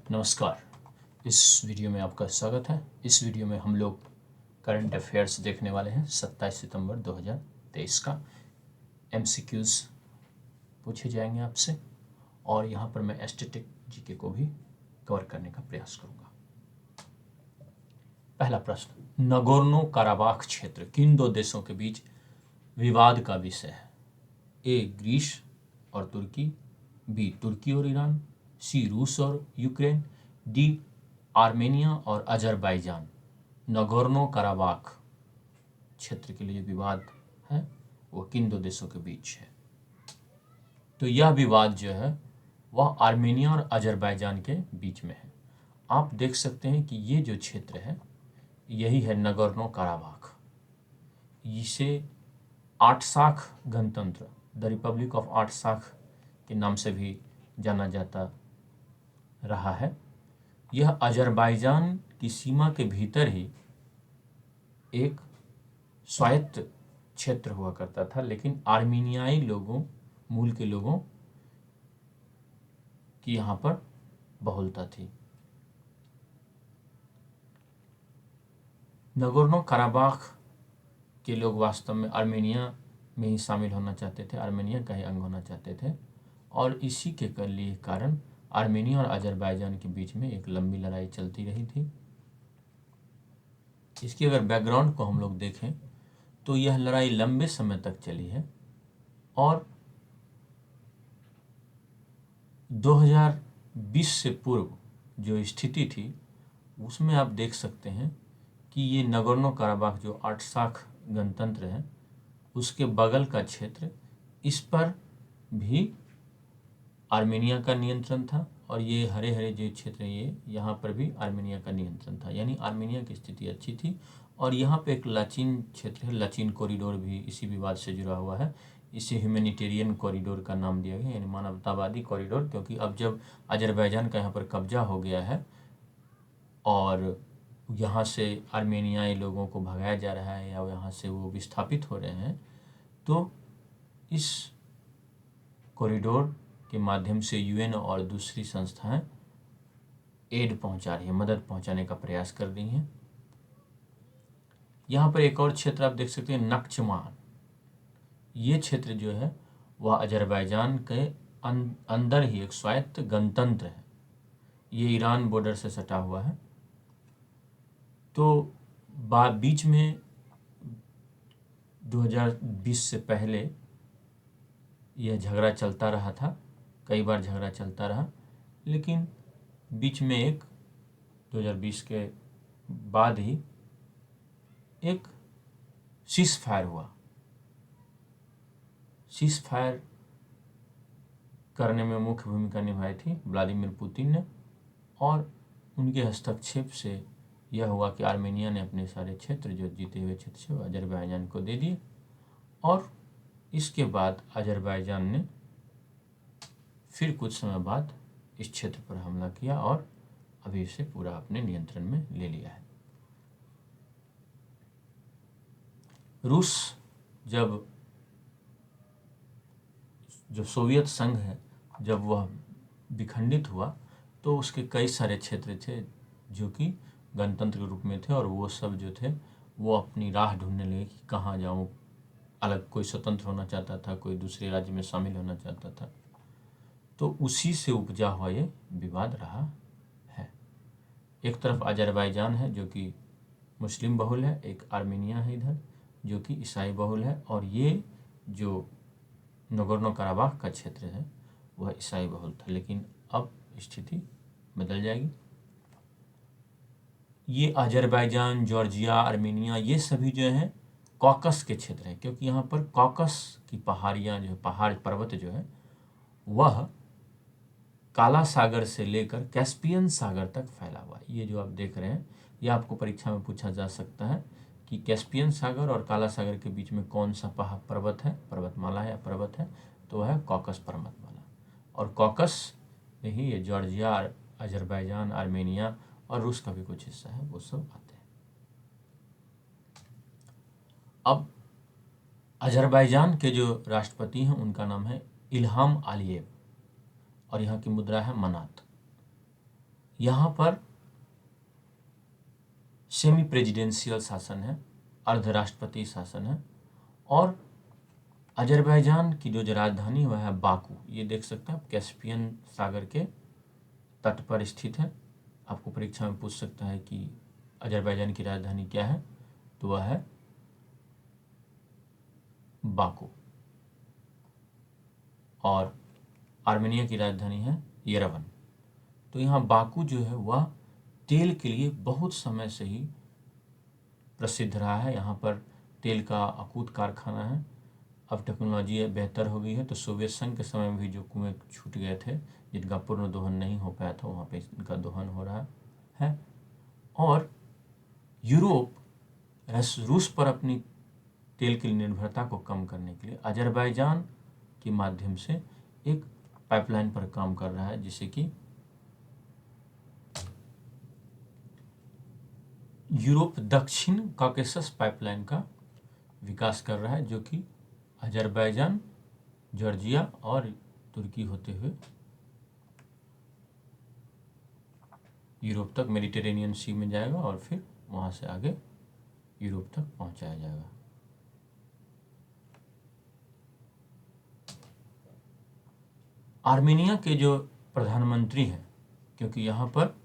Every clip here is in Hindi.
नमस्कार। इस वीडियो में आपका स्वागत है। इस वीडियो में हम लोग करंट अफेयर्स देखने वाले हैं। 27 सितंबर 2023 का MCQs पूछे जाएंगे आपसे और यहाँ पर मैं एस्टेटिक जीके को भी कवर करने का प्रयास करूँगा। पहला प्रश्न, नगोर्नो काराबाख क्षेत्र किन दो देशों के बीच विवाद का विषय है? ए ग्रीस और तुर्की, बी तुर्की और ईरान, सी रूस और यूक्रेन, डी आर्मेनिया और अजरबैजान। नगोर्नो काराबाख क्षेत्र के लिए विवाद है वो किन दो देशों के बीच है? तो यह विवाद जो है वह आर्मेनिया और अजरबैजान के बीच में है। आप देख सकते हैं कि ये जो क्षेत्र है यही है नगोर्नो काराबाख। इसे आर्टसाख गणतंत्र, द रिपब्लिक ऑफ आर्टसाख के नाम से भी जाना जाता रहा है। यह अजरबैजान की सीमा के भीतर ही एक स्वायत्त क्षेत्र हुआ करता था, लेकिन आर्मीनियाई लोगों, मूल के लोगों की यहाँ पर बहुलता थी। नगोर्नो काराबाख के लोग वास्तव में आर्मेनिया में ही शामिल होना चाहते थे, आर्मेनिया का ही अंग होना चाहते थे और इसी के लिए कारण आर्मेनिया और अजरबैजान के बीच में एक लंबी लड़ाई चलती रही थी। इसकी अगर बैकग्राउंड को हम लोग देखें तो यह लड़ाई लंबे समय तक चली है और 2020 से पूर्व जो स्थिति थी उसमें आप देख सकते हैं कि ये नगोर्नो काराबाख जो आर्टसाख गणतंत्र है उसके बगल का क्षेत्र, इस पर भी आर्मेनिया का नियंत्रण था और ये हरे हरे जो क्षेत्र है ये यहाँ पर भी आर्मेनिया का नियंत्रण था। यानी आर्मेनिया की स्थिति अच्छी थी और यहाँ पे एक लाचीन क्षेत्र है, लाचीन कॉरिडोर भी इसी विवाद से जुड़ा हुआ है। इसे ह्यूमैनिटेरियन कॉरिडोर का नाम दिया गया, यानी मानवतावादी कॉरिडोर, क्योंकि अब जब अजरबैजान का यहाँ पर कब्जा हो गया है और यहाँ से आर्मेनियाई लोगों को भगाया जा रहा है या यहाँ से वो विस्थापित हो रहे हैं, तो इस कॉरिडोर के माध्यम से यूएन और दूसरी संस्थाएं एड पहुंचा रही है, मदद पहुंचाने का प्रयास कर रही हैं। यहाँ पर एक और क्षेत्र आप देख सकते हैं, नक्चमान। ये क्षेत्र जो है वह अजरबैजान के अंदर ही एक स्वायत्त गणतंत्र है। ये ईरान बॉर्डर से सटा हुआ है। तो बीच में 2020 से पहले यह झगड़ा चलता रहा था, कई बार झगड़ा चलता रहा, लेकिन बीच में एक 2020 के बाद ही एक सीज फायर हुआ। सीज फायर करने में मुख्य भूमिका निभाई थी व्लादिमीर पुतिन ने और उनके हस्तक्षेप से यह हुआ कि आर्मेनिया ने अपने सारे क्षेत्र, जो जीते हुए क्षेत्र थे, अजरबैजान को दे दिए और इसके बाद अजरबैजान ने फिर कुछ समय बाद इस क्षेत्र पर हमला किया और अभी इसे पूरा अपने नियंत्रण में ले लिया है। रूस जब जो सोवियत संघ है जब वह विखंडित हुआ तो उसके कई सारे क्षेत्र थे जो कि गणतंत्र के रूप में थे और वो सब जो थे वो अपनी राह ढूंढने लगे कि कहाँ जाऊँ। अलग कोई स्वतंत्र होना चाहता था, कोई दूसरे राज्य में शामिल होना चाहता था। तो उसी से उपजा हुआ ये विवाद रहा है। एक तरफ अजरबैजान है जो कि मुस्लिम बहुल है, एक आर्मेनिया है इधर जो कि ईसाई बहुल है और ये जो नगोर्नो काराबाख का क्षेत्र है वह ईसाई बहुल था, लेकिन अब स्थिति बदल जाएगी। ये अजरबैजान, जॉर्जिया, आर्मेनिया ये सभी जो हैं कॉकस के क्षेत्र हैं, क्योंकि यहाँ पर कॉकस की पहाड़ियाँ जो है, पहाड़ पर्वत जो है वह काला सागर से लेकर कैस्पियन सागर तक फैला हुआ है। ये जो आप देख रहे हैं ये आपको परीक्षा में पूछा जा सकता है कि कैस्पियन सागर और काला सागर के बीच में कौन सा पर्वत है, पर्वतमाला है या पर्वत है, तो वह है कॉकस पर्वतमाला। और कॉकस में ही ये जॉर्जिया, अजरबैजान, आर्मेनिया और रूस का भी कुछ हिस्सा है, वो सब आते हैं। अब अजरबैजान के जो राष्ट्रपति हैं उनका नाम है इल्हाम अलीयेव और यहाँ की मुद्रा है मनात। यहाँ पर सेमी प्रेसिडेंशियल शासन है, अर्धराष्ट्रपति शासन है। और अजरबैजान की जो राजधानी है वह है बाकू। ये देख सकते हैं आप, कैस्पियन सागर के तट पर स्थित है। आपको परीक्षा में पूछ सकता है कि अजरबैजान की राजधानी क्या है, तो वह है बाकू। और आर्मेनिया की राजधानी है येरेवन। तो यहाँ बाकू जो है वह तेल के लिए बहुत समय से ही प्रसिद्ध रहा है। यहाँ पर तेल का अकूत कारखाना है। अब टेक्नोलॉजी बेहतर हो गई है, तो सोवियत संघ के समय में भी जो कुएं छूट गए थे, जिनका पूर्ण दोहन नहीं हो पाया था, वहाँ पे इनका दोहन हो रहा है। और यूरोप रूस पर अपनी तेल की निर्भरता को कम करने के लिए अजरबैजान के माध्यम से एक पाइपलाइन पर काम कर रहा है, जिसे कि यूरोप दक्षिण कॉकेसस पाइपलाइन का विकास कर रहा है, जो कि अजरबैजान, जॉर्जिया और तुर्की होते हुए यूरोप तक मेडिटेरेनियन सी में जाएगा और फिर वहाँ से आगे यूरोप तक पहुँचाया जाएगा। आर्मेनिया के जो प्रधानमंत्री हैं, क्योंकि यहाँ पर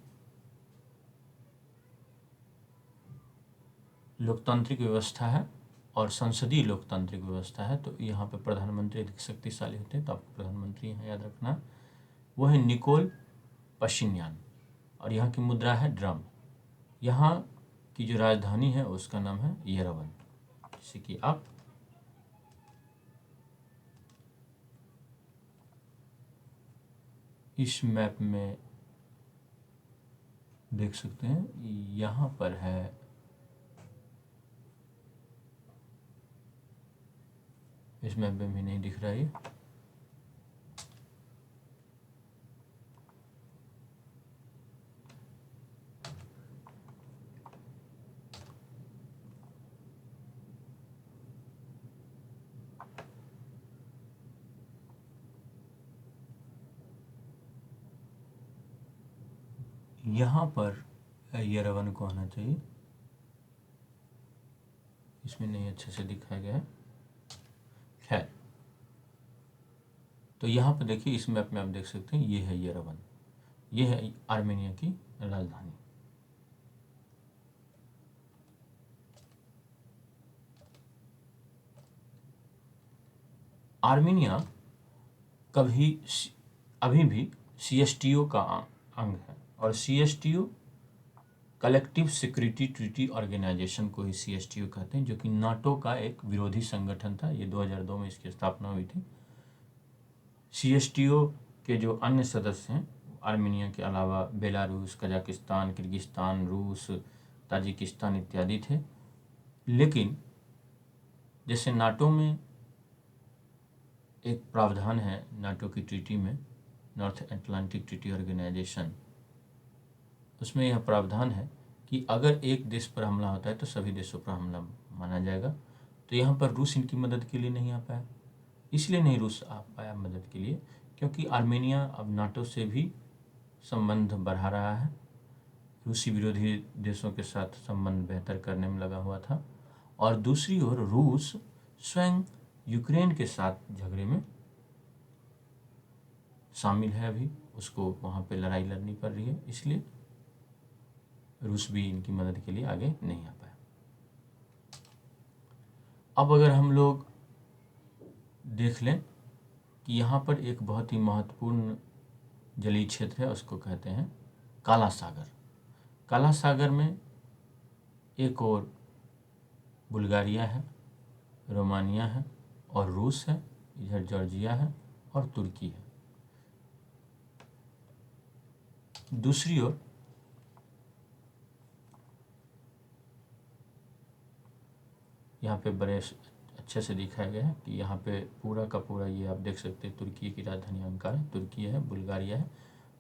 लोकतांत्रिक व्यवस्था है और संसदीय लोकतांत्रिक व्यवस्था है, तो यहाँ पे प्रधानमंत्री अधिक शक्तिशाली होते हैं, तो आपको प्रधानमंत्री यहाँ याद रखना। वो है निकोल पशिन्यान और यहाँ की मुद्रा है ड्रम। यहाँ की जो राजधानी है उसका नाम है येरेवन, जैसे कि आप इस मैप में देख सकते हैं। यहाँ पर है इस मैप में भी नहीं दिख रहा है। यहाँ पर येरेवन को आना चाहिए, इसमें नहीं अच्छे से दिखाया गया है। खैर, तो यहाँ पर देखिए, इस मैप में आप देख सकते हैं, ये है येरेवन, ये है आर्मेनिया की राजधानी। आर्मेनिया अभी भी CSTO का अंग है, और CSTO collective security treaty organization को ही CSTO कहते हैं, जो कि नाटो का एक विरोधी संगठन था। ये 2002 में इसकी स्थापना हुई थी। CSTO के जो अन्य सदस्य हैं, आर्मेनिया के अलावा बेलारूस, कजाकिस्तान, किर्गिस्तान, रूस, ताजिकिस्तान इत्यादि थे। लेकिन जैसे नाटो में एक प्रावधान है, नाटो की ट्रीटी में, नॉर्थ अटलांटिक ट्रीटी ऑर्गेनाइजेशन, उसमें यह प्रावधान है कि अगर एक देश पर हमला होता है तो सभी देशों पर हमला माना जाएगा। तो यहाँ पर रूस इनकी मदद के लिए नहीं आ पाया। इसलिए नहीं रूस आ पाया मदद के लिए, क्योंकि आर्मेनिया अब नाटो से भी संबंध बढ़ा रहा है, रूसी विरोधी देशों के साथ संबंध बेहतर करने में लगा हुआ था। और दूसरी ओर रूस स्वयं यूक्रेन के साथ झगड़े में शामिल है, अभी उसको वहाँ पे लड़ाई लड़नी पड़ रही है, इसलिए रूस भी इनकी मदद के लिए आगे नहीं आ पाया। अब अगर हम लोग देख लें कि यहाँ पर एक बहुत ही महत्वपूर्ण जलीय क्षेत्र है, उसको कहते हैं काला सागर। काला सागर में एक और बुल्गारिया है, रोमानिया है और रूस है, इधर जॉर्जिया है और तुर्की है। दूसरी ओर यहाँ पे बड़े अच्छे से दिखाया गया है कि यहाँ पे पूरा का पूरा ये आप देख सकते हैं, तुर्की की राजधानी अंकारा है, तुर्की है, बुल्गारिया है,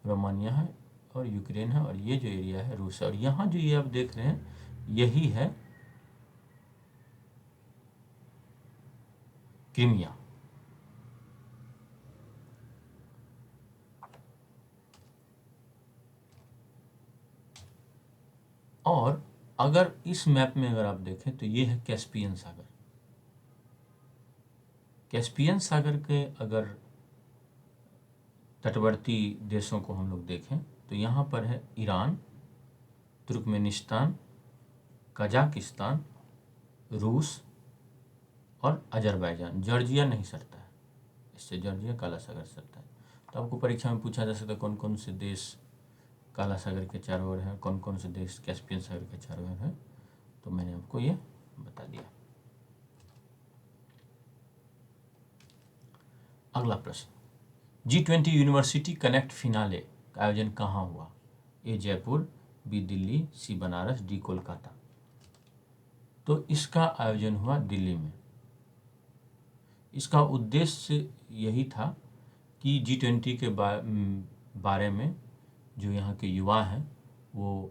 रोमानिया है और यूक्रेन है, और ये जो एरिया है रूस है। और यहाँ जो ये आप देख रहे हैं, यही है क्रीमिया। और अगर इस मैप में अगर आप देखें तो ये है कैस्पियन सागर। कैस्पियन सागर के अगर तटवर्ती देशों को हम लोग देखें तो यहाँ पर है ईरान, तुर्कमेनिस्तान, कजाकिस्तान, रूस और अजरबैजान। जॉर्जिया नहीं सरता है, इससे जॉर्जिया काला सागर सरता है। तो आपको परीक्षा में पूछा जा सकता है कौन कौन से देश काला सागर के चारों ओर हैं, कौन कौन से देश कैस्पियन सागर के चारों ओर हैं। तो मैंने आपको ये बता दिया। अगला प्रश्न, G20 यूनिवर्सिटी कनेक्ट फिनाले का आयोजन कहाँ हुआ? ए जयपुर, बी दिल्ली, सी बनारस, डी कोलकाता। तो इसका आयोजन हुआ दिल्ली में। इसका उद्देश्य यही था कि G20 के बारे में जो यहाँ के युवा हैं वो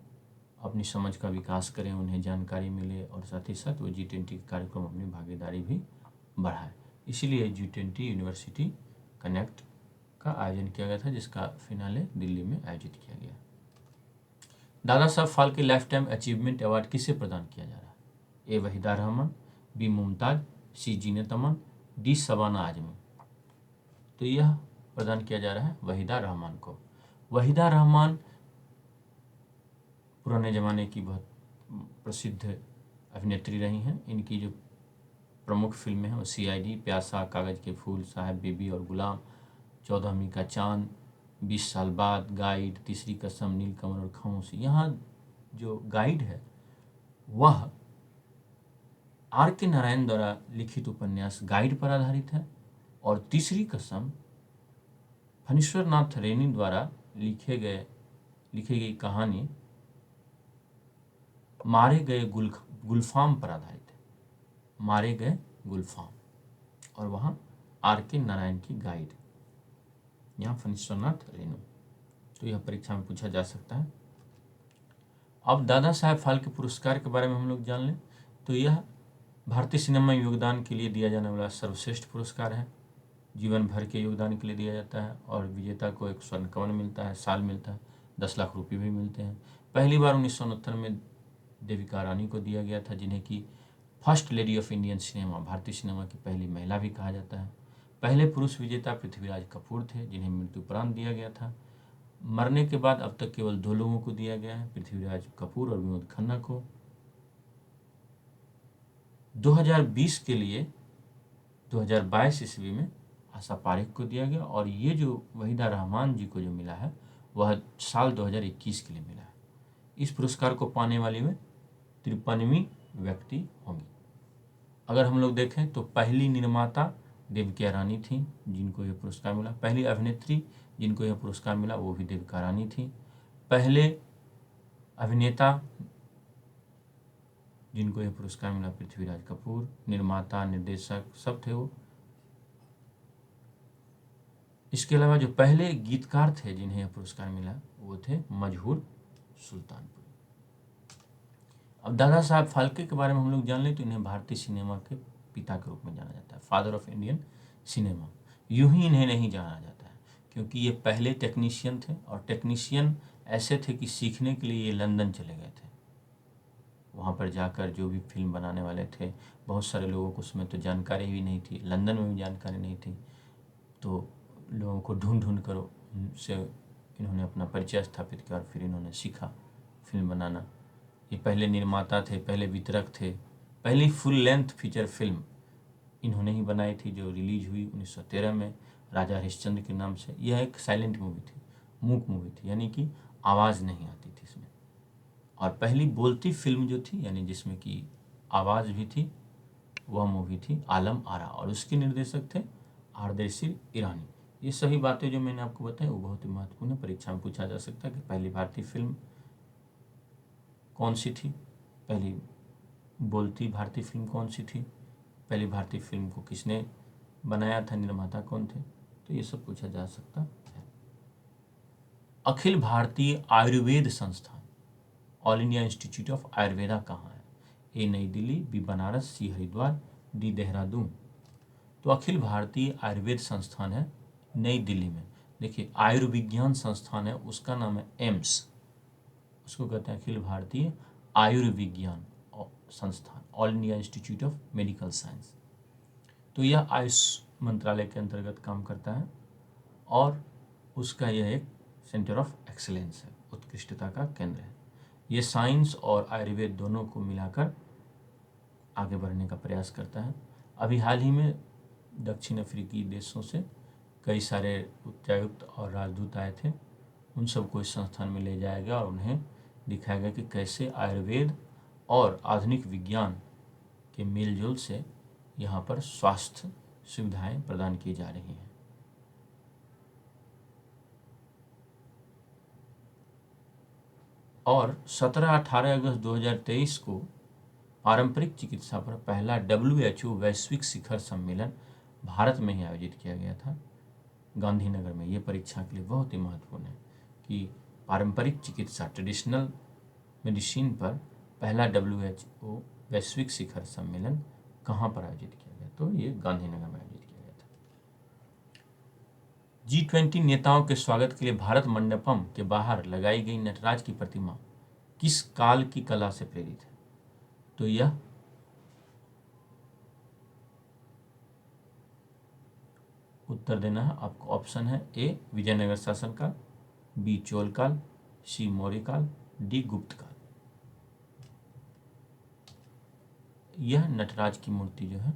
अपनी समझ का विकास करें, उन्हें जानकारी मिले और साथ ही साथ वो G20 के कार्यक्रम अपनी भागीदारी भी बढ़ाए। इसीलिए G20 यूनिवर्सिटी कनेक्ट का आयोजन किया गया था, जिसका फिनाले दिल्ली में आयोजित किया गया। Dada Saheb Phalke life time achievement award किसे प्रदान किया जा रहा है? ए वहीदा रहमान, बी मुमताज, सी जीनत अमन, डी शबाना आजमी। तो यह प्रदान किया जा रहा है वहीदा रहमान को। वहीदा रहमान पुराने ज़माने की बहुत प्रसिद्ध अभिनेत्री रही हैं। इनकी जो प्रमुख फिल्में हैं वो CID, प्यासा, कागज़ के फूल, साहब बीबी और गुलाम, 14वीं का चांद, 20 साल बाद, गाइड, तीसरी कसम, नीलकमल और खामोशी। यहाँ जो गाइड है वह R.K. नारायण द्वारा लिखित उपन्यास गाइड पर आधारित है और तीसरी कसम फणीश्वर नाथ रेनी द्वारा लिखी गई कहानी मारे गए गुलफाम पर आधारित है। मारे गए गुलफाम, और वहाँ R.K. नारायण की गाइड, यहाँ फणीश्वर नाथ रेणु। तो यह परीक्षा में पूछा जा सकता है। अब दादा साहब फाल्के पुरस्कार के बारे में हम लोग जान लें तो यह भारतीय सिनेमा में योगदान के लिए दिया जाने वाला सर्वश्रेष्ठ पुरस्कार है। जीवन भर के योगदान के लिए दिया जाता है और विजेता को एक स्वर्ण कमल मिलता है, साल मिलता है, 10 लाख रुपये भी मिलते हैं। पहली बार 1969 में देविका रानी को दिया गया था, जिन्हें कि first lady of Indian cinema, भारतीय सिनेमा की पहली महिला भी कहा जाता है। पहले पुरुष विजेता पृथ्वीराज कपूर थे, जिन्हें मृत्युपरांत दिया गया था। मरने के बाद अब तक केवल 2 लोगों को दिया गया है, पृथ्वीराज कपूर और विनोद खन्ना को। 2020 के लिए 2022 ईस्वी में आशा पारेख को दिया गया, और ये जो वहीदा रहमान जी को जो मिला है वह साल 2021 के लिए मिला है। इस पुरस्कार को पाने वाली में 53वीं व्यक्ति होंगी। अगर हम लोग देखें तो पहली निर्माता देविका रानी थी जिनको यह पुरस्कार मिला। पहली अभिनेत्री जिनको यह पुरस्कार मिला वो भी देविका रानी थी। पहले अभिनेता जिनको यह पुरस्कार मिला पृथ्वीराज कपूर। निर्माता, निर्देशक सब थे वो। इसके अलावा जो पहले गीतकार थे जिन्हें यह पुरस्कार मिला वो थे मजहूर सुल्तानपुरी। अब दादा साहब फाल्के के बारे में हम लोग जान लें तो इन्हें भारतीय सिनेमा के पिता के रूप में जाना जाता है, फादर ऑफ इंडियन सिनेमा। यूं ही इन्हें नहीं जाना जाता है क्योंकि ये पहले टेक्नीशियन थे, और टेक्नीशियन ऐसे थे कि सीखने के लिए ये लंदन चले गए थे। वहाँ पर जाकर जो भी फिल्म बनाने वाले थे, बहुत सारे लोगों को उसमें तो जानकारी भी नहीं थी, लंदन में भी जानकारी नहीं थी, तो लोगों को ढूंढ ढूंढ कर उनसे इन्होंने अपना परिचय स्थापित किया और फिर इन्होंने सीखा फिल्म बनाना। ये पहले निर्माता थे, पहले वितरक थे। पहली फुल लेंथ फीचर फिल्म इन्होंने ही बनाई थी जो रिलीज हुई 1913 में राजा हरिश्चंद्र के नाम से। यह एक साइलेंट मूवी थी, मूक मूवी थी, यानी कि आवाज़ नहीं आती थी इसमें। और पहली बोलती फिल्म जो थी यानी जिसमें कि आवाज़ भी थी वह मूवी थी आलम आरा, और उसके निर्देशक थे आरदेशी ईरानी। ये सभी बातें जो मैंने आपको बताई वो बहुत ही महत्वपूर्ण है। परीक्षा में पूछा जा सकता है कि पहली भारतीय फिल्म कौन सी थी, पहली बोलती भारतीय फिल्म कौन सी थी, पहली भारतीय फिल्म को किसने बनाया था, निर्माता कौन थे, तो ये सब पूछा जा सकता है। अखिल भारतीय आयुर्वेद संस्थान, all India institute of Ayurveda कहाँ है? ए नई दिल्ली, बी बनारस, सी हरिद्वार, डी देहरादून। तो अखिल भारतीय आयुर्वेद संस्थान है नई दिल्ली में। देखिए आयुर्विज्ञान संस्थान है, उसका नाम है एम्स, उसको कहते हैं अखिल भारतीय आयुर्विज्ञान संस्थान, all India institute of medical science. तो यह आयुष मंत्रालय के अंतर्गत काम करता है और उसका यह एक सेंटर ऑफ एक्सीलेंस है, उत्कृष्टता का केंद्र है। ये साइंस और आयुर्वेद दोनों को मिलाकर आगे बढ़ने का प्रयास करता है। अभी हाल ही में दक्षिण अफ्रीकी देशों से कई सारे उच्चायुक्त और राजदूत आए थे। उन सबको इस संस्थान में ले जाया गया और उन्हें दिखाया गया कि कैसे आयुर्वेद और आधुनिक विज्ञान के मेलजोल से यहाँ पर स्वास्थ्य सुविधाएं प्रदान की जा रही हैं। और 17-18 अगस्त 2023 को पारंपरिक चिकित्सा पर पहला WHO वैश्विक शिखर सम्मेलन भारत में ही आयोजित किया गया था, गांधीनगर में। ये परीक्षा के लिए बहुत ही महत्वपूर्ण है कि पारंपरिक चिकित्सा, ट्रेडिशनल मेडिसिन पर पहला WHO वैश्विक शिखर सम्मेलन कहाँ पर आयोजित किया गया? तो ये गांधीनगर में आयोजित किया गया था। G20 नेताओं के स्वागत के लिए भारत मंडपम के बाहर लगाई गई नटराज की प्रतिमा किस काल की कला से प्रेरित है? तो यह उत्तर देना है आपको। ऑप्शन है ए विजयनगर शासन काल, बी चोल काल, सी मौर्य काल, डी गुप्त काल। यह नटराज की मूर्ति जो है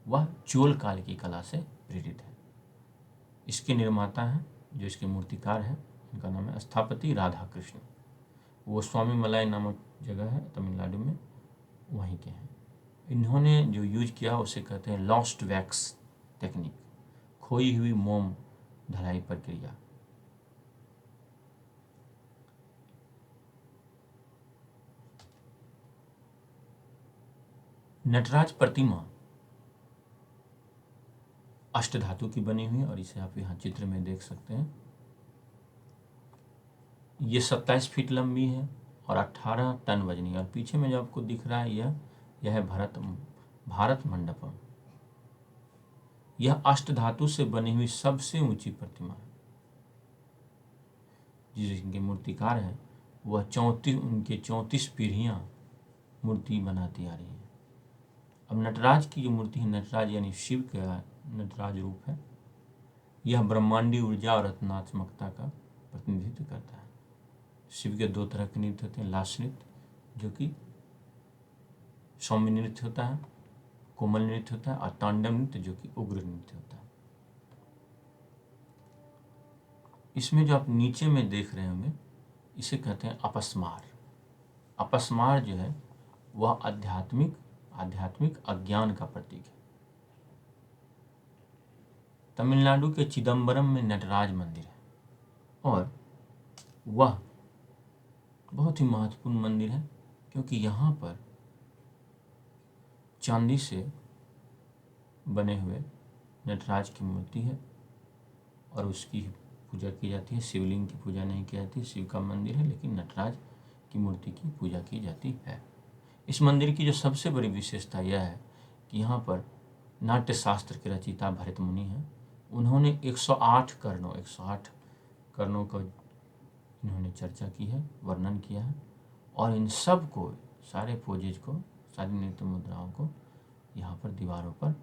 वह चोल काल की कला से प्रेरित है। इसके निर्माता हैं, जो इसके मूर्तिकार हैं, उनका नाम है स्थापति राधा कृष्ण। वो स्वामी मलाई नामक जगह है तमिलनाडु में, वहीं के हैं। इन्होंने जो यूज किया उसे कहते हैं लॉस्ट वैक्स टेक्निक, खोई हुई मोम ढलाई प्रक्रिया। नटराज प्रतिमा अष्टधातु की बनी हुई है और इसे आप यहाँ चित्र में देख सकते हैं। ये 27 फीट लंबी है और 18 टन वजनी है। और पीछे में जो आपको दिख रहा है यह है भारत मंडपम। यह अष्टधातु से बनी हुई सबसे ऊंची प्रतिमा है। जिनके मूर्तिकार हैं वह 34 पीढ़ियां मूर्ति बनाती आ रही है। अब नटराज की जो मूर्ति है, नटराज यानी शिव का नटराज रूप है, यह ब्रह्मांडी ऊर्जा और रत्नात्मकता का प्रतिनिधित्व करता है। शिव के दो तरह के नृत्य होते हैं, लास्य नृत्य जो कि सौम्य नृत्य होता है, कोमल नृत्य होता है, और तांडव नृत्य जो कि उग्र नृत्य होता है। इसमें जो आप नीचे में देख रहे होंगे इसे कहते हैं अपस्मार। अपस्मार जो है वह आध्यात्मिक अज्ञान का प्रतीक है। तमिलनाडु के चिदम्बरम में नटराज मंदिर है और वह बहुत ही महत्वपूर्ण मंदिर है क्योंकि यहाँ पर चांदी से बने हुए नटराज की मूर्ति है और उसकी पूजा की जाती है। शिवलिंग की पूजा नहीं की जाती, शिव का मंदिर है लेकिन नटराज की मूर्ति की पूजा की जाती है। इस मंदिर की जो सबसे बड़ी विशेषता यह है कि यहाँ पर नाट्य शास्त्र के रचयिता भरत मुनि हैं। उन्होंने 108 कर्णों का इन्होंने चर्चा की है, वर्णन किया है और इन सब को, सारे पोजेज को, सारी नृत्य मुद्राओं को यहाँ पर दीवारों पर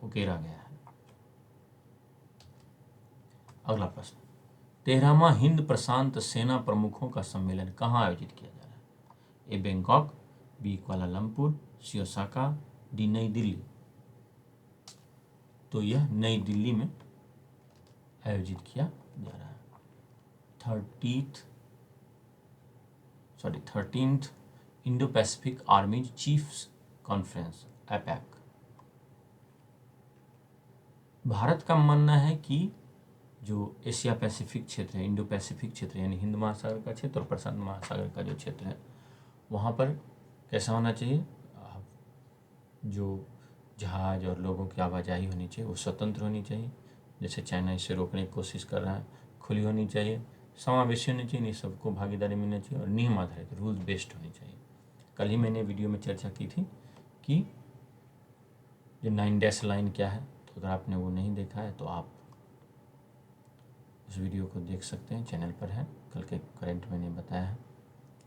उकेरा गया है। अगला प्रश्न, 13वां हिंद प्रशांत सेना प्रमुखों का सम्मेलन कहाँ आयोजित किया जा रहा है? ए बैंकॉक, बी कुआलालंपुर, सी ओसाका, डी नई दिल्ली। तो यह नई दिल्ली में आयोजित किया जा रहा है। 13th Indo Pacific आर्मीज chiefs conference APAC। Bharat का मानना है कि जो एशिया पैसिफिक क्षेत्र है, इंडो पैसिफिक क्षेत्र यानी हिंद महासागर का क्षेत्र और प्रशांत महासागर का जो क्षेत्र है, वहाँ पर कैसा होना चाहिए? जो जहाज और लोगों की आवाजाही होनी चाहिए वो स्वतंत्र होनी चाहिए। जैसे चाइना इसे रोकने की कोशिश कर रहा है, खुली होनी चाहिए, समावेशी होनी चाहिए, सबको भागीदारी मिलनी चाहिए और नियम आधारित, रूल्स बेस्ड होनी चाहिए। कल ही मैंने वीडियो में चर्चा की थी कि जो 9 डैश लाइन क्या है, तो अगर आपने वो नहीं देखा है तो आप उस वीडियो को देख सकते हैं, चैनल पर है, कल के करंट मैंने बताया है।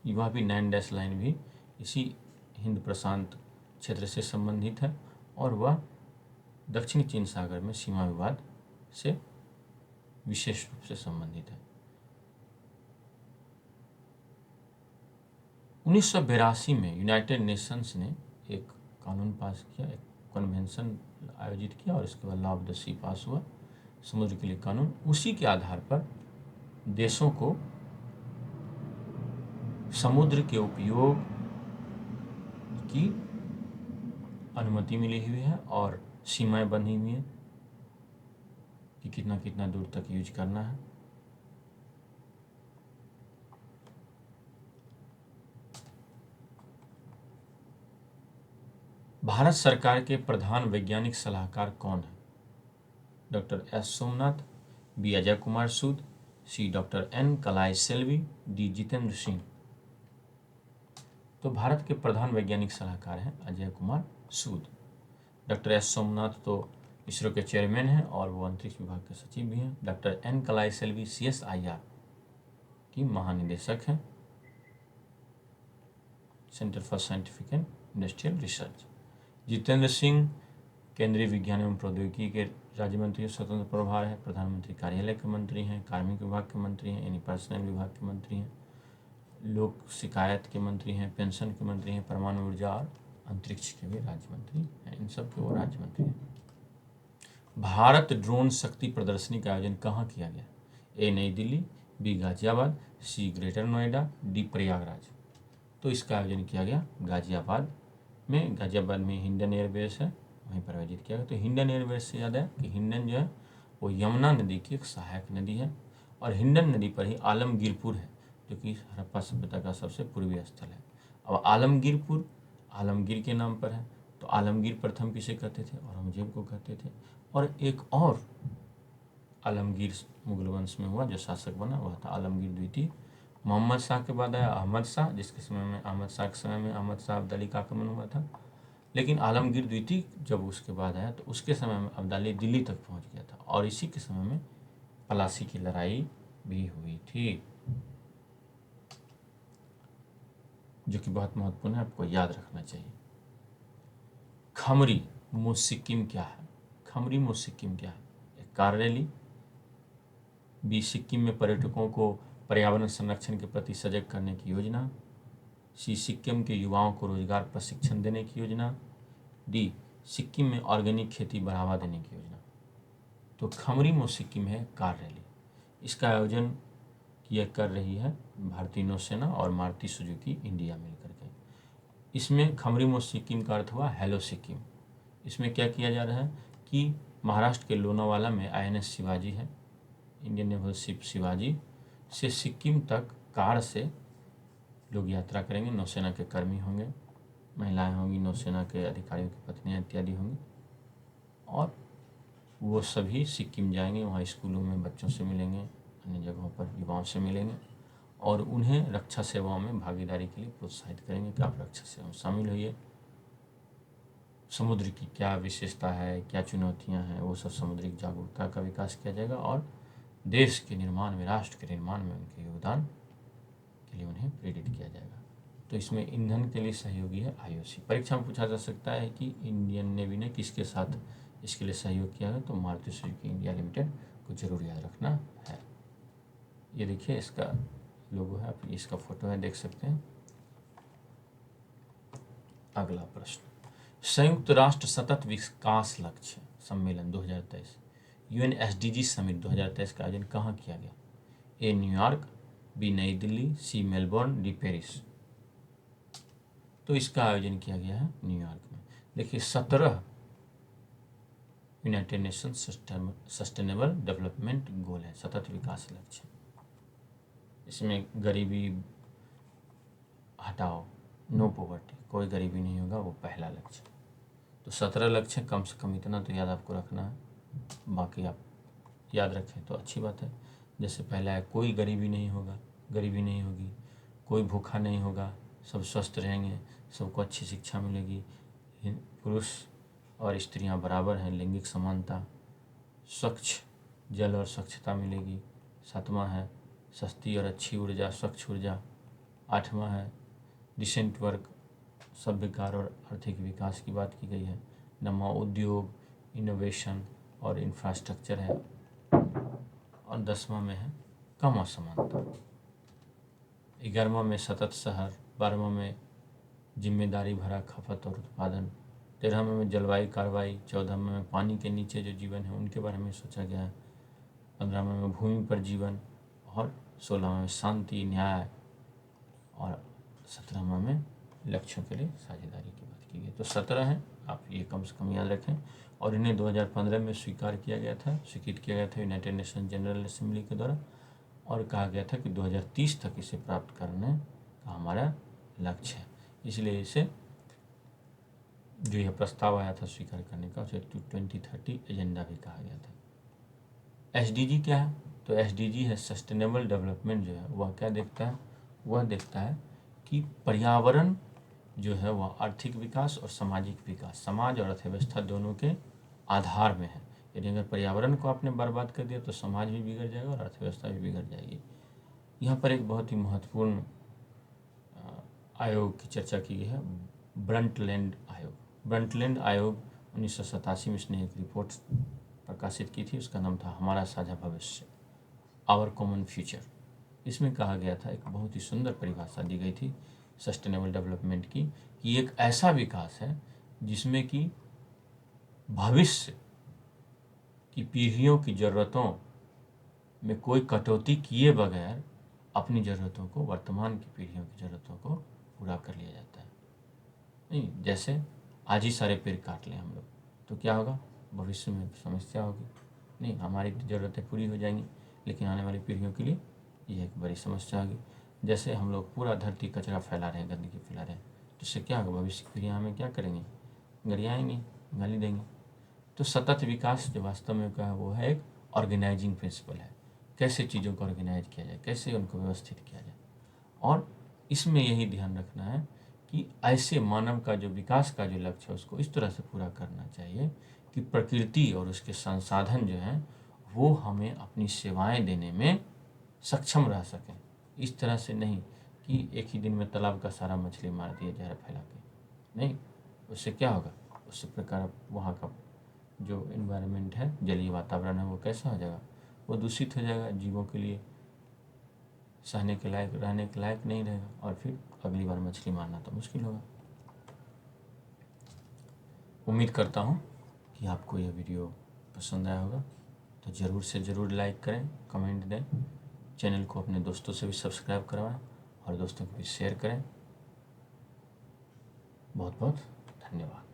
वह भी 9 डैश लाइन भी इसी हिंद प्रशांत क्षेत्र से संबंधित है और वह दक्षिणी चीन सागर में सीमा विवाद से विशेष रूप से संबंधित है। 1982 में यूनाइटेड नेशंस ने एक कानून पास किया, एक कन्वेंशन आयोजित किया और इसके बाद लॉ ऑफ द सी पास हुआ, समुद्र के लिए कानून। उसी के आधार पर देशों को समुद्र के उपयोग की अनुमति मिली हुई है और सीमाएं बंधी हुई हैं कि कितना कितना दूर तक यूज करना है। भारत सरकार के प्रधान वैज्ञानिक सलाहकार कौन है? Doctor S Somnath, B Ajay Kumar Sood, C doctor N Kalai Selvi, D Jitendra Singh. तो भारत के प्रधान वैज्ञानिक सलाहकार हैं अजय कुमार सूद। डॉक्टर एस सोमनाथ तो इसरो के चेयरमैन हैं और वो अंतरिक्ष विभाग के सचिव भी हैं। Doctor N Kalai Selvi CSIR की महानिदेशक हैं, centre for scientific and industrial research. Jitendra Singh केंद्रीय विज्ञान एवं प्रौद्योगिकी के राज्य मंत्री, स्वतंत्र प्रभार है, प्रधानमंत्री कार्यालय के मंत्री हैं, कार्मिक विभाग के मंत्री हैं, यानी पर्सनल विभाग के मंत्री हैं, लोक शिकायत के मंत्री हैं, पेंशन के मंत्री हैं, परमाणु ऊर्जा और अंतरिक्ष के भी राज्य मंत्री हैं। इन सब के वो राज्य मंत्री हैं। भारत ड्रोन शक्ति प्रदर्शनी का आयोजन कहाँ किया गया? ए नई दिल्ली, बी गाजियाबाद, सी ग्रेटर नोएडा, डी प्रयागराज। तो इसका आयोजन किया गया गाजियाबाद में। गाजियाबाद में हिंडन एयरबेस है, वहीं पर आयोजित किया गया। तो हिंडन एयरबेस से याद है कि हिंडन जो है वो यमुना नदी की एक सहायक नदी है और हिंडन नदी पर ही आलमगीरपुर है जो कि हड़प्पा सभ्यता का सबसे पूर्वी स्थल है। अब आलमगीरपुर आलमगीर के नाम पर है, तो आलमगीर प्रथम किसे कहते थे? औरंगजेब को कहते थे। और एक और आलमगीर मुगल वंश में हुआ जो शासक बना, वह था आलमगीर द्वितीय। मोहम्मद शाह के बाद आया अहमद शाह, जिसके समय में अहमद शाह के समय में अहमद शाह अब्दाली का आक्रमण हुआ था। लेकिन आलमगीर द्वितीय जब उसके बाद आया तो उसके समय में अब्दाली दिल्ली तक पहुंच गया था और इसी के समय में पलासी की लड़ाई भी हुई थी, जो कि बहुत महत्वपूर्ण है, आपको याद रखना चाहिए। खमरी मो सिक्किम क्या है? खमरी मो सिक्किम क्या है? एक कार रैली, बी सिक्किम में पर्यटकों को पर्यावरण संरक्षण के प्रति सजग करने की योजना, सी सिक्किम के युवाओं को रोजगार प्रशिक्षण देने की योजना, डी सिक्किम में ऑर्गेनिक खेती बढ़ावा देने की योजना। तो खमरी मो सिक्किम है कार रैली। इसका आयोजन किया कर रही है भारतीय नौसेना और मारुति सुजुकी इंडिया मिलकर के। इसमें खमरी मो सिक्किम का अर्थ हुआ हेलो सिक्किम। इसमें क्या किया जा रहा है कि महाराष्ट्र के लोनावाला में INS शिवाजी है, इंडियन नेवल शिप शिवाजी, से सिक्किम तक कार से लोग यात्रा करेंगे। नौसेना के कर्मी होंगे, महिलाएं होंगी, नौसेना के अधिकारियों की पत्नियां इत्यादि होंगी और वो सभी सिक्किम जाएंगे। वहाँ स्कूलों में बच्चों से मिलेंगे, अन्य जगहों पर युवाओं से मिलेंगे और उन्हें रक्षा सेवाओं में भागीदारी के लिए प्रोत्साहित करेंगे कि आप रक्षा सेवा में शामिल होइए। समुद्र की क्या विशेषता है, क्या चुनौतियाँ हैं, वो सब समुद्री जागरूकता का विकास किया जाएगा और देश के निर्माण में, राष्ट्र के निर्माण में उनके योगदान के लिए उन्हें प्रेरित किया जाएगा। तो इसमें ईंधन के लिए सहयोगी है IOC। परीक्षा में पूछा जा सकता है कि इंडियन नेवी ने किसके साथ इसके लिए सहयोग किया है, तो मारुति सुजुकी इंडिया लिमिटेड को जरूर याद रखना है। ये देखिए इसका लोगो है, आप इसका फोटो है, देख सकते हैं। अगला प्रश्न, संयुक्त राष्ट्र सतत विकास लक्ष्य सम्मेलन 2023 UN SDG समिट 2023 का आयोजन कहाँ किया गया? ए न्यूयॉर्क, बी नई दिल्ली, सी मेलबोर्न, डी पेरिस। तो इसका आयोजन किया गया है न्यूयॉर्क में। देखिए 17 United nation sustainable development goal है, सतत विकास लक्ष्य। इसमें गरीबी हटाओ, नो पॉवर्टी, कोई गरीबी नहीं होगा, वो पहला लक्ष्य। तो 17 लक्ष्य, कम से कम इतना तो याद आपको रखना है, बाकी आप याद रखें तो अच्छी बात है। जैसे पहला है कोई गरीबी नहीं होगा, गरीबी नहीं होगी, कोई भूखा नहीं होगा, सब स्वस्थ रहेंगे, सबको अच्छी शिक्षा मिलेगी, पुरुष और स्त्रियां बराबर हैं, लैंगिक समानता, स्वच्छ जल और स्वच्छता मिलेगी। 7वां है सस्ती और अच्छी ऊर्जा, स्वच्छ ऊर्जा, 8वां है डिसेंट वर्क, सभ्य कार्य और आर्थिक विकास की बात की गई है। 9वां उद्योग, इनोवेशन और इंफ्रास्ट्रक्चर है। और 10वां में है कम असमानता। 11वां में सतत शहर, 12वां में जिम्मेदारी भरा खपत और उत्पादन, 13वां में जलवायु कार्रवाई, 14वां में पानी के नीचे जो जीवन है उनके बारे में सोचा गया है, 15वां में भूमि पर जीवन और 16वां में शांति, न्याय और 17वां में लक्ष्यों के लिए साझेदारी की बात की गई। तो 17 हैं, आप ये कम से कम याद रखें। और इन्हें 2015 में स्वीकृत किया गया था यूनाइटेड नेशन जनरल असेंबली के द्वारा, और कहा गया था कि 2030 तक इसे प्राप्त करने का हमारा लक्ष्य है। इसलिए इसे जो यह प्रस्ताव आया था स्वीकार करने का, उसे 2030 एजेंडा भी कहा गया था। एसडीजी क्या है? तो एसडीजी है सस्टेनेबल डेवलपमेंट। जो है वह क्या देखता है? वह देखता है कि पर्यावरण जो है वह आर्थिक विकास और सामाजिक विकास, समाज और अर्थव्यवस्था दोनों के आधार में है। यदि अगर पर्यावरण को आपने बर्बाद कर दिया तो समाज भी बिगड़ जाएगा और अर्थव्यवस्था भी बिगड़ जाएगी। यहाँ पर एक बहुत ही महत्वपूर्ण आयोग की चर्चा की गई है, ब्रंटलैंड आयोग। ब्रंटलैंड आयोग 1987 में इसने एक रिपोर्ट प्रकाशित की थी, उसका नाम था हमारा साझा भविष्य, आवर कॉमन फ्यूचर। इसमें कहा गया था, एक बहुत ही सुंदर परिभाषा दी गई थी सस्टेनेबल डेवलपमेंट की, कि एक ऐसा विकास है जिसमें कि भविष्य की पीढ़ियों की ज़रूरतों में कोई कटौती किए बगैर अपनी ज़रूरतों को, वर्तमान की पीढ़ियों की ज़रूरतों को पूरा कर लिया जाता है। नहीं, जैसे आज ही सारे पेड़ काट लें हम लोग तो क्या होगा? भविष्य में समस्या होगी। नहीं, हमारी ज़रूरतें पूरी हो जाएंगी, लेकिन आने वाली पीढ़ियों के लिए ये एक बड़ी समस्या होगी। जैसे हम लोग पूरा धरती कचरा फैला रहे हैं, गंदगी फैला रहे हैं, तो इससे क्या होगा? भविष्य की पीढ़ियाँ हमें क्या करेंगी? गरियाएंगी, गाली देंगी। तो सतत विकास जो वास्तव में क्या है, वो है एक ऑर्गेनाइजिंग प्रिंसिपल है। कैसे चीज़ों को ऑर्गेनाइज किया जाए, कैसे उनको व्यवस्थित किया जाए। और इसमें यही ध्यान रखना है कि ऐसे मानव का जो विकास का जो लक्ष्य है उसको इस तरह से पूरा करना चाहिए कि प्रकृति और उसके संसाधन जो हैं वो हमें अपनी सेवाएं देने में सक्षम रह सकें। इस तरह से नहीं कि एक ही दिन में तालाब का सारा मछली मार दिया जहर फैला के। नहीं, उससे क्या होगा? उससे प्रकार वहाँ का जो इन्वायरमेंट है, जलीय वातावरण है, वो कैसा हो जाएगा? वो दूषित हो जाएगा, जीवों के लिए सहने के लायक, रहने के लायक नहीं रहेगा, और फिर अगली बार मछली मारना तो मुश्किल होगा। उम्मीद करता हूँ कि आपको यह वीडियो पसंद आया होगा, तो ज़रूर से ज़रूर लाइक करें, कमेंट दें, चैनल को अपने दोस्तों से भी सब्सक्राइब करवाएं और दोस्तों को भी शेयर करें। बहुत बहुत धन्यवाद।